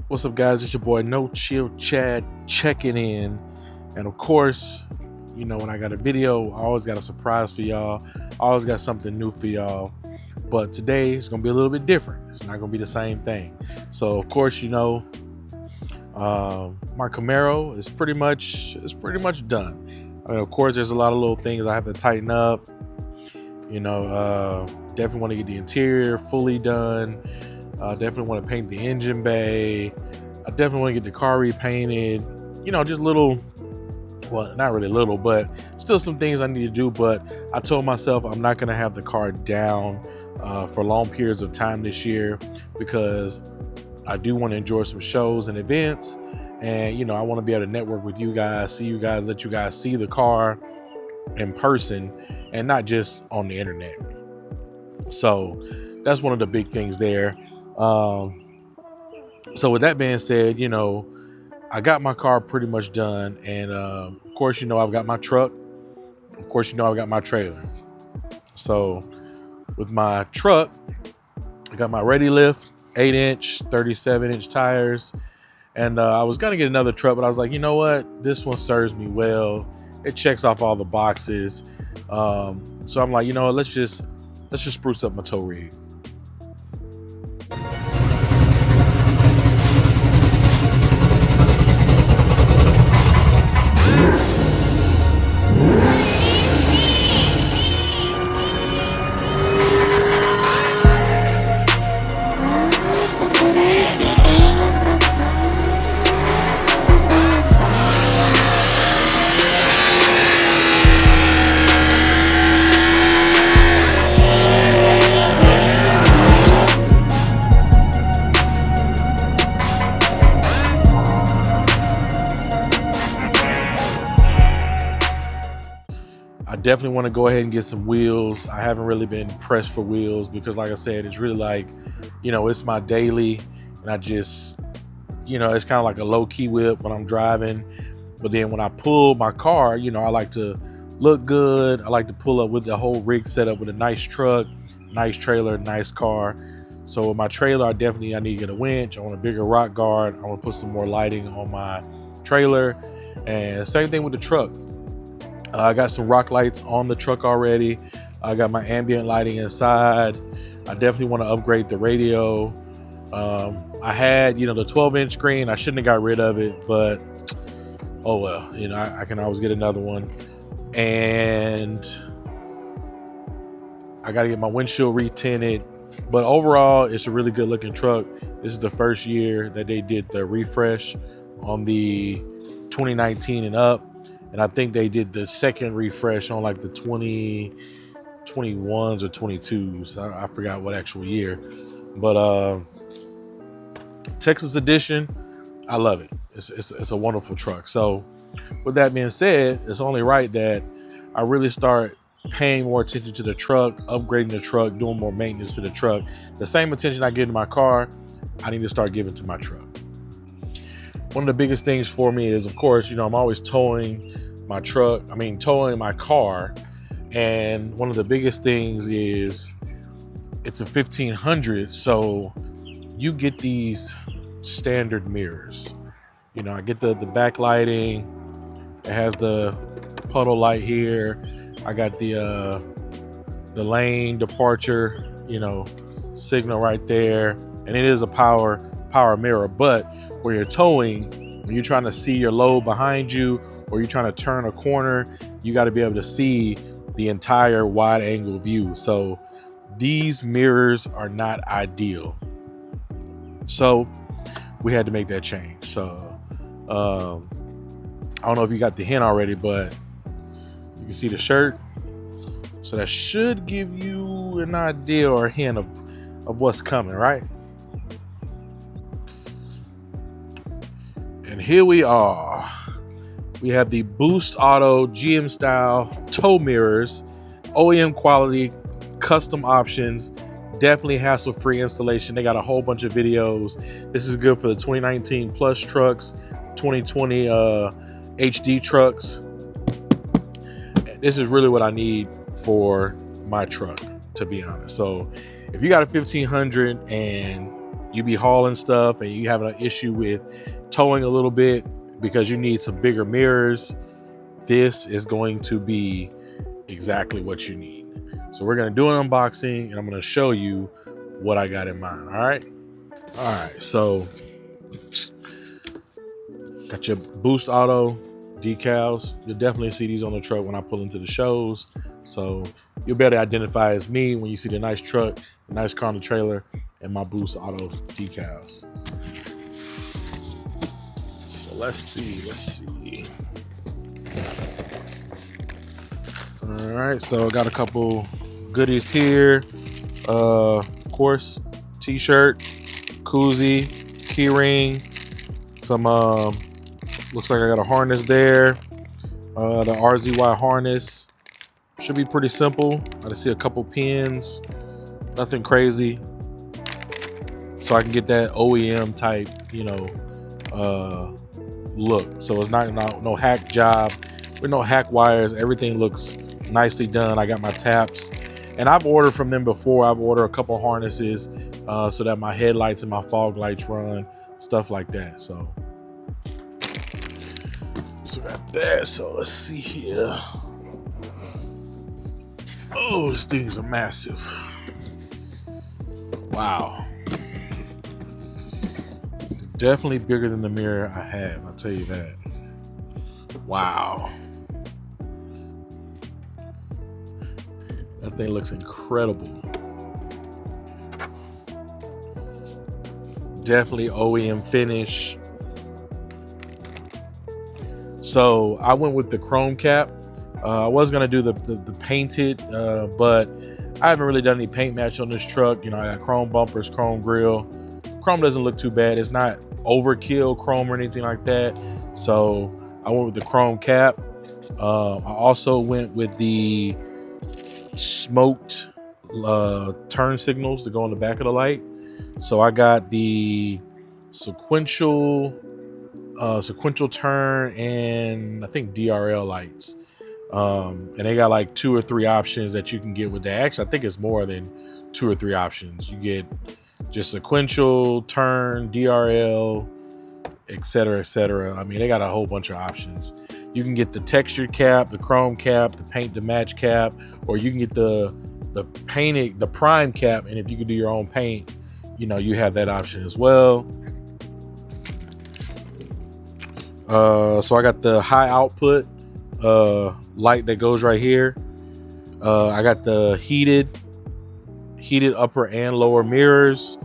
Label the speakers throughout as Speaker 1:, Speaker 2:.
Speaker 1: What's up, guys? It's your boy No Chill Chad checking in. And of course, when I got a video, I always got a surprise for y'all. I always got something new for y'all. But today it's gonna be a little bit different. It's not gonna be the same thing. So of course, my Camaro is pretty much done. I mean, of course, there's a lot of little things I have to tighten up. Definitely want to get the interior fully done. Definitely want to paint the engine bay. I definitely want to get the car repainted. Just little, well, not really little, but still some things I need to do. But I told myself I'm not going to have the car down for long periods of time this year, because I do want to enjoy some shows and events. And, I want to be able to network with you guys, see you guys, let you guys see the car in person and not just on the internet. So that's one of the big things there. So with that being said, I got my car pretty much done. And of course, I've got my truck. Of course, I've got my trailer. So with my truck, I got my Ready Lift 8-inch, 37-inch tires. And I was going to get another truck, but I was like, you know what? This one serves me well. It checks off all the boxes. So I'm like, let's just spruce up my tow rig. I definitely want to go ahead and get some wheels. I haven't really been pressed for wheels because, like I said, it's really like, it's my daily, and I just, it's kind of like a low-key whip when I'm driving. But then when I pull my car, I like to look good. I like to pull up with the whole rig set up with a nice truck, nice trailer, nice car. So with my trailer, I need to get a winch. I want a bigger rock guard. I want to put some more lighting on my trailer. And same thing with the truck. I got some rock lights on the truck already. I got my ambient lighting inside. I definitely want to upgrade the radio. I had, the 12-inch screen. I shouldn't have got rid of it, but oh well. I can always get another one. And I got to get my windshield retinted. But overall, it's a really good looking truck. This is the first year that they did the refresh on the 2019 and up. And I think they did the second refresh on like the 2021s or 22s. I forgot what actual year. But Texas edition, I love it. It's a wonderful truck. So with that being said, it's only right that I really start paying more attention to the truck, upgrading the truck, doing more maintenance to the truck. The same attention I give to my car, I need to start giving to my truck. One of the biggest things for me is, of course, I'm always towing my car. And one of the biggest things is it's a 1500. So you get these standard mirrors. I get the backlighting. It has the puddle light here. I got the lane departure, signal right there. And it is a power mirror. But when you're towing, when you're trying to see your load behind you, or you're trying to turn a corner, you got to be able to see the entire wide angle view. So these mirrors are not ideal. So we had to make that change. So I don't know if you got the hint already, but you can see the shirt. So that should give you an idea or a hint of what's coming, right? And here we are. We have the Boost Auto GM style tow mirrors, OEM quality, custom options, definitely hassle-free installation. They got a whole bunch of videos. This is good for the 2019 Plus trucks, 2020 HD trucks. This is really what I need for my truck, to be honest. So if you got a 1500 and you be hauling stuff and you have an issue with towing a little bit because you need some bigger mirrors, this is going to be exactly what you need. So we're going to do an unboxing and I'm going to show you what I got in mind. All right. So got your Boost Auto decals. You'll definitely see these on the truck when I pull into the shows. So you'll be able to identify as me when you see the nice truck, the nice car on the trailer, and my Boost Auto decals. So let's see. All right, so I got a couple goodies here. Of course, t-shirt, koozie, key ring, some looks like I got a harness there. The RZY harness should be pretty simple. I just see a couple pins, nothing crazy. So I can get that OEM type, look. So it's not no hack job with no hack wires. Everything looks nicely done. I got my taps, and I've ordered from them before. I've ordered a couple harnesses so that my headlights and my fog lights run, stuff like that. So got that. So let's see here. Oh, these things are massive. Wow. Definitely bigger than the mirror I have, I'll tell you that. Wow. That thing looks incredible. Definitely OEM finish. So I went with the chrome cap. I was gonna do the painted, but I haven't really done any paint match on this truck. I got chrome bumpers, chrome grill. Chrome doesn't look too bad. It's not overkill chrome or anything like that. So I went with the chrome cap. I also went with the smoked turn signals to go on the back of the light. So I got the sequential turn and I think DRL lights. And they got like 2 or 3 options that you can get with that. Actually, I think it's more than 2 or 3 options. You get just sequential, turn, DRL, etc., etc. I mean, they got a whole bunch of options. You can get the textured cap, the chrome cap, the paint to match cap, or you can get the painted, the prime cap. And if you can do your own paint, you have that option as well. So I got the high output light that goes right here. I got the heated upper and lower mirrors.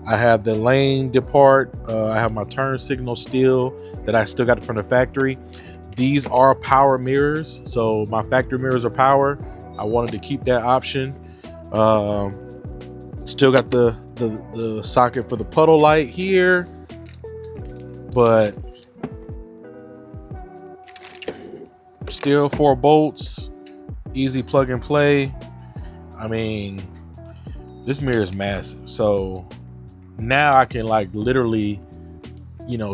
Speaker 1: I have the lane depart. I have my turn signal still that I still got from the factory. These are power mirrors, so my factory mirrors are power. I wanted to keep that option. Still got the socket for the puddle light here, but still 4 bolts, easy plug and play. I mean, this mirror is massive. So now I can like literally,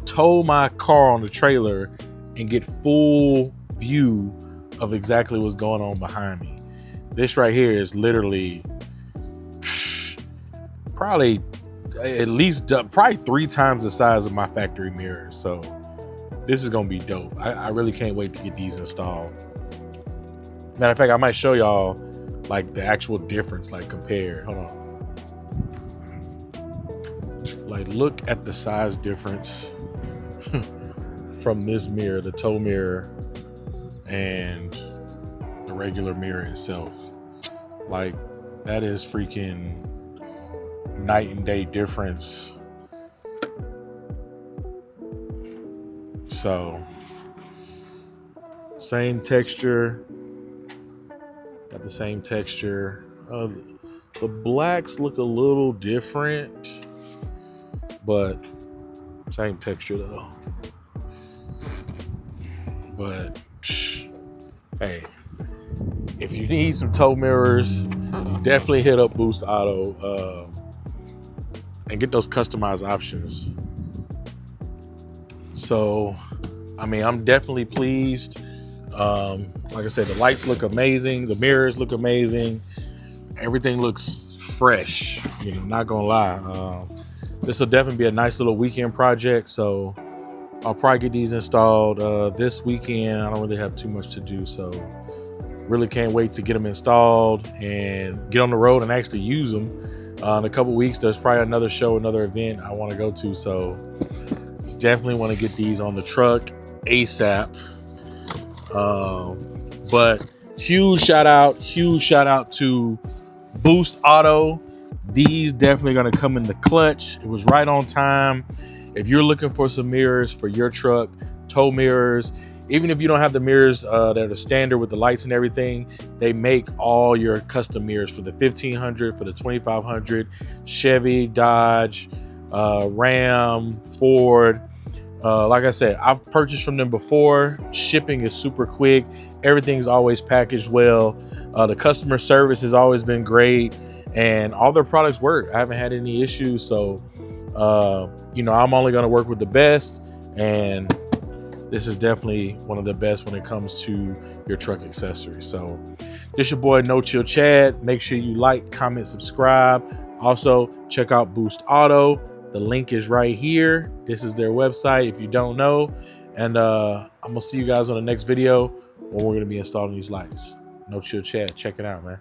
Speaker 1: tow my car on the trailer and get full view of exactly what's going on behind me. This right here is literally probably at least probably 3 times the size of my factory mirror. So this is gonna be dope. I really can't wait to get these installed. Matter of fact, I might show y'all like the actual difference, like compare. Hold on. Like, look at the size difference from this mirror, the tow mirror, and the regular mirror itself. Like, that is freaking night and day difference. So, same texture. Got the same texture. The blacks look a little different, but same texture though. But hey, if you need some tow mirrors, definitely hit up Boost Auto and get those customized options. So, I mean, I'm definitely pleased. Like I said, the lights look amazing. The mirrors look amazing. Everything looks fresh, not gonna lie. this will definitely be a nice little weekend project. So I'll probably get these installed this weekend. I don't really have too much to do, so really can't wait to get them installed and get on the road and actually use them. In a couple weeks, there's probably another show, another event I want to go to, so definitely want to get these on the truck ASAP. But huge shout out to Boost Auto. These definitely going to come in the clutch. It was right on time. If you're looking for some mirrors for your truck, tow mirrors, even if you don't have the mirrors that are standard with the lights and everything, they make all your custom mirrors for the 1500, for the 2500, Chevy, Dodge, Ram, Ford. Like I said, I've purchased from them before. Shipping is super quick. Everything's always packaged well. The customer service has always been great, and all their products work. I haven't had any issues. So, I'm only going to work with the best, and this is definitely one of the best when it comes to your truck accessories. So this your boy No Chill Chad. Make sure you like, comment, subscribe. Also check out Boost Auto. The link is right here. This is their website if you don't know. And I'm gonna see you guys on the next video when we're gonna be installing these lights. No Chill Chad. Check it out, man.